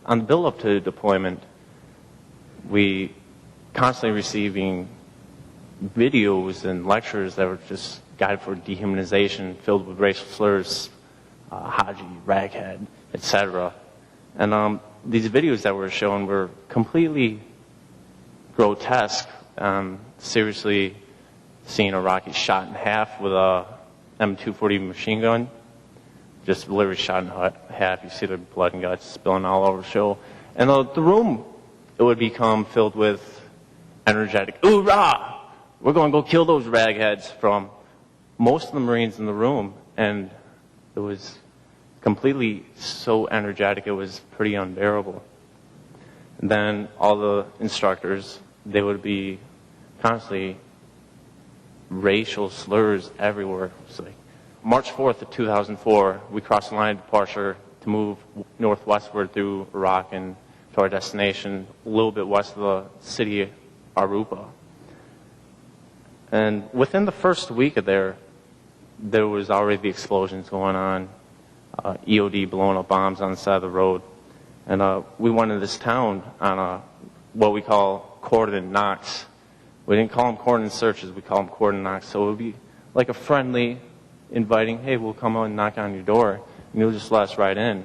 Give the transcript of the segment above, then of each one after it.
on the build-up to deployment, we constantly receiving videos and lectures that were just guided for dehumanization, filled with racial slurs, Haji, raghead, etc. And these videos that were shown were completely grotesque. Seriously, seeing Iraqis shot in half with a M240 machine gun, just literally shot in half. You see the blood and guts spilling all over the show. And the room, it would become filled with energetic, "Hoorah! We're going to go kill those ragheads," from most of the Marines in the room. And it was completely so energetic, it was pretty unbearable. And then all the instructors, they would be constantly racial slurs everywhere. It's like March 4th of 2004, we crossed the line of departure to move northwestward through Iraq and to our destination a little bit west of the city of Arupa. And within the first week of there was already the explosions going on, EOD blowing up bombs on the side of the road. And we went into this town on what we call cordon knocks. We didn't call them cordon searches, we call them cordon knocks. So it would be like a friendly, inviting, "Hey, we'll come out and knock on your door, and you'll just let us right in."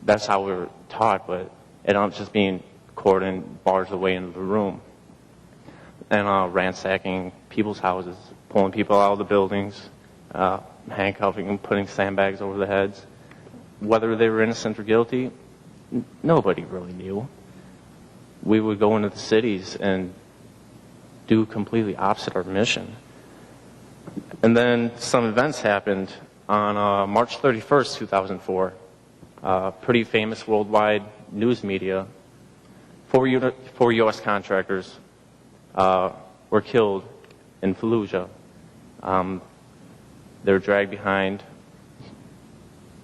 That's how we were taught, but it ended up just being cordon bars away into the room. And ransacking people's houses, pulling people out of the buildings, handcuffing them, putting sandbags over their heads. Whether they were innocent or guilty, nobody really knew. We would go into the cities and do completely opposite our mission. And then some events happened on March 31st, 2004. Pretty famous worldwide news media. Four U.S. contractors were killed in Fallujah. They were dragged behind,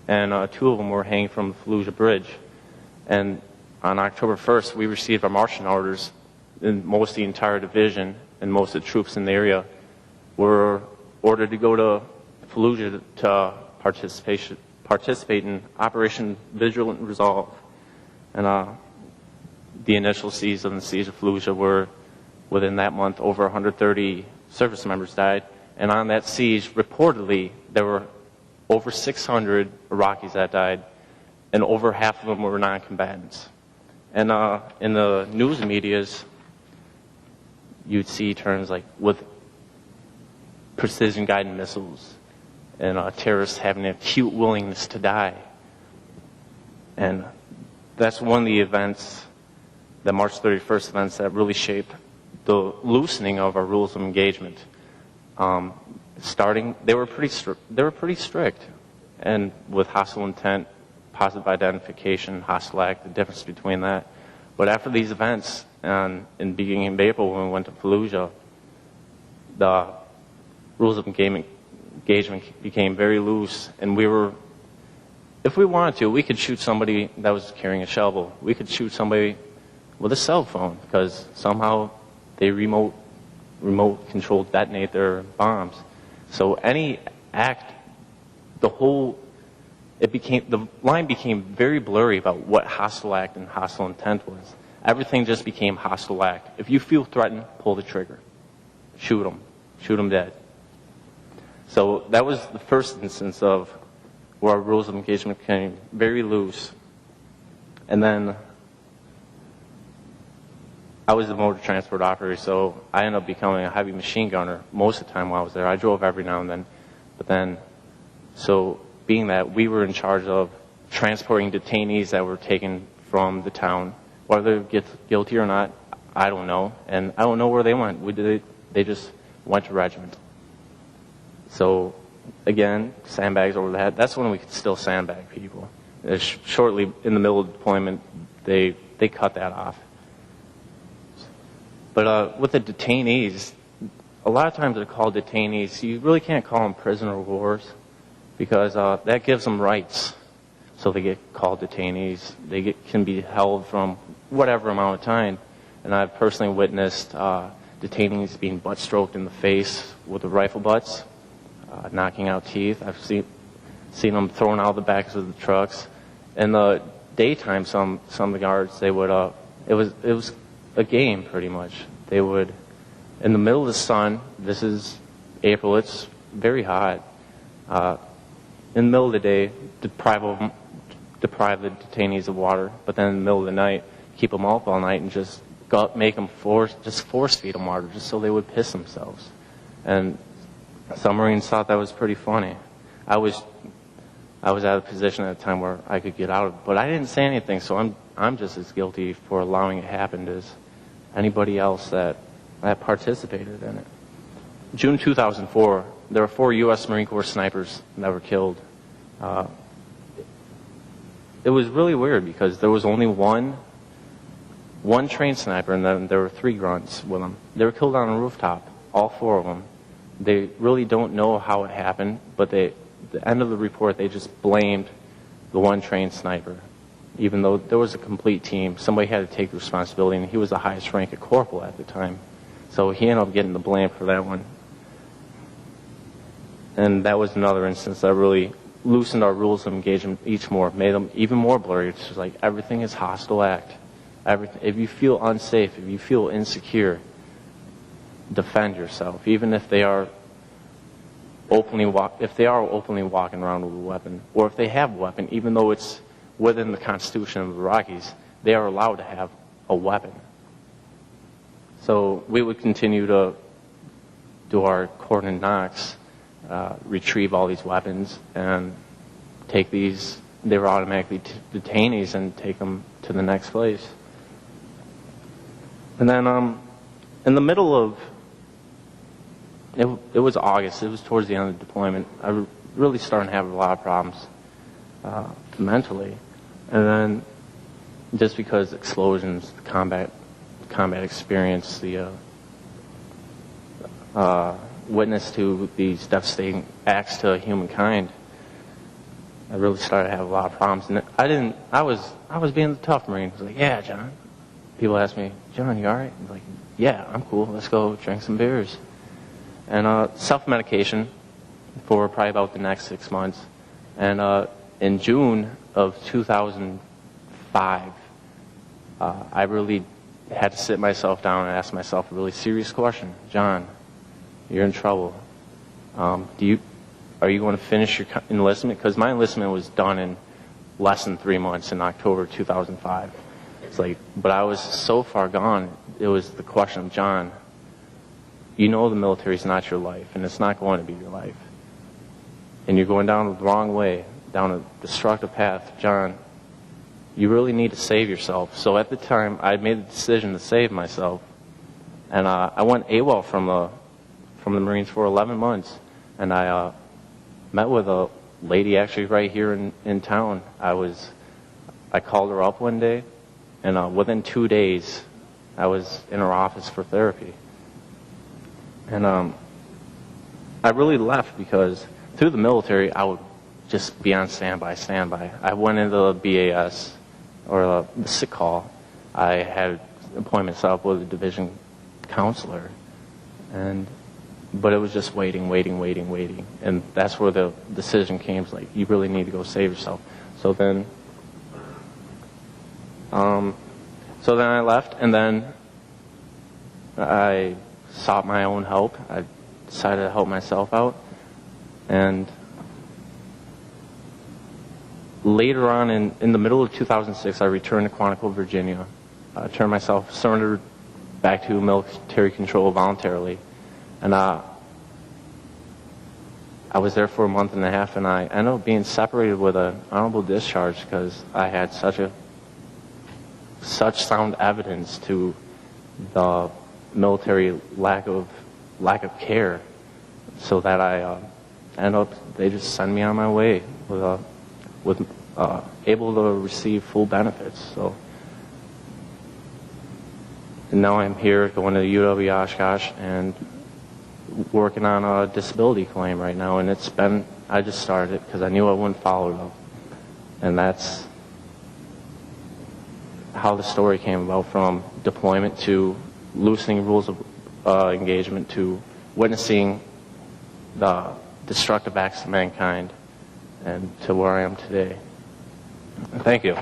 and two of them were hanging from the Fallujah Bridge. And on October 1st, we received our marching orders, and most of the entire division and most of the troops in the area were ordered to go to Fallujah to participate in Operation Vigilant Resolve. And the initial siege of Fallujah were, within that month, over 130 service members died. And on that siege, reportedly, there were over 600 Iraqis that died, and over half of them were non-combatants. And in the news medias, you'd see terms like with precision-guided missiles, and terrorists having an acute willingness to die. And that's one of the events, the March 31st events, that really shaped the loosening of our rules of engagement. They were pretty strict, and with hostile intent, positive identification, hostile act, the difference between that. But after these events, and in beginning of April when we went to Fallujah, the rules of engagement became very loose, and we were, if we wanted to, we could shoot somebody that was carrying a shovel. We could shoot somebody with a cell phone, because somehow they remote control detonate their bombs. So any act, the line became very blurry about what hostile act and hostile intent was. Everything just became hostile act. If you feel threatened, pull the trigger. Shoot them dead. So that was the first instance of where our rules of engagement became very loose. And then I was a motor transport operator, so I ended up becoming a heavy machine gunner most of the time while I was there. I drove every now and then. But then, so being that we were in charge of transporting detainees that were taken from the town, whether they're guilty or not, I don't know. And I don't know where they went. They just went to regiment. So, again, sandbags over the head. That's when we could still sandbag people. Shortly in the middle of deployment, they cut that off. But with the detainees, a lot of times they're called detainees. You really can't call them prisoner of wars, because that gives them rights. So they get called detainees. They can be held from whatever amount of time. And I've personally witnessed detainees being butt stroked in the face with the rifle butts, knocking out teeth. I've seen them thrown out the backs of the trucks. And the daytime, some of the guards, they would, it was a game pretty much. They would, in the middle of the sun, this is April, it's very hot, in the middle of the day, deprive the detainees of water, but then in the middle of the night, keep them up all night and just make them force feed them water just so they would piss themselves. And some Marines thought that was pretty funny. I was at a position at a time where I could get out of it, but I didn't say anything, so I'm just as guilty for allowing it happen as anybody else that participated in it. June 2004, there were 4 U.S. Marine Corps snipers that were killed. It was really weird because there was only one trained sniper, and then there were 3 grunts with them. They were killed on a rooftop, all 4 of them. They really don't know how it happened, but the end of the report, they just blamed the one trained sniper, even though there was a complete team. Somebody had to take the responsibility, and he was the highest rank of corporal at the time. So he ended up getting the blame for that one. And that was another instance that really loosened our rules of engagement each more, made them even more blurry. It's just like everything is hostile act. If you feel unsafe, if you feel insecure, defend yourself, even if they are openly walking around with a weapon, or if they have a weapon, even though it's within the Constitution of the Iraqis, they are allowed to have a weapon. So we would continue to do our cordon knocks, retrieve all these weapons, and take these, they were automatically detainees, and take them to the next place. And then in the middle of, it was August, it was towards the end of the deployment, I really started to have a lot of problems mentally. And then just because explosions, the combat experience, the witness to these devastating acts to humankind, I really started to have a lot of problems. And I was being the tough Marine. I was like, yeah, John. People ask me, John, you all right? I'm like, yeah, I'm cool. Let's go drink some beers. And self-medication for probably about the next 6 months. And in June of 2005, I really had to sit myself down and ask myself a really serious question. John, you're in trouble. Are you going to finish your enlistment? Because my enlistment was done in less than 3 months in October 2005. It's like, but I was so far gone. It was the question of, John, you know the military is not your life, and it's not going to be your life. And you're going down the wrong way, down a destructive path. John, you really need to save yourself. So at the time, I made the decision to save myself. And I went AWOL from the Marines for 11 months. And I met with a lady actually right here in town. I called her up one day, and within 2 days, I was in her office for therapy. And I really left because through the military, I would just be on standby. I went into the BAS, or the sick call. I had an appointment set up with a division counselor. But it was just waiting. And that's where the decision came, like, you really need to go save yourself. So then I left, and then I sought my own help. I decided to help myself out. And later on, in the middle of 2006, I returned to Quantico, Virginia. I surrendered back to military control voluntarily. And I was there for a month and a half, and I ended up being separated with an honorable discharge because I had such sound evidence to the military lack of care, so that I ended up, they just sent me on my way with able to receive full benefits. So, and now I'm here going to UW Oshkosh and working on a disability claim right now, and I just started it because I knew I wouldn't follow it up. And that's how the story came about, from deployment to loosening rules of engagement to witnessing the destructive acts of mankind, and to where I am today. Thank you.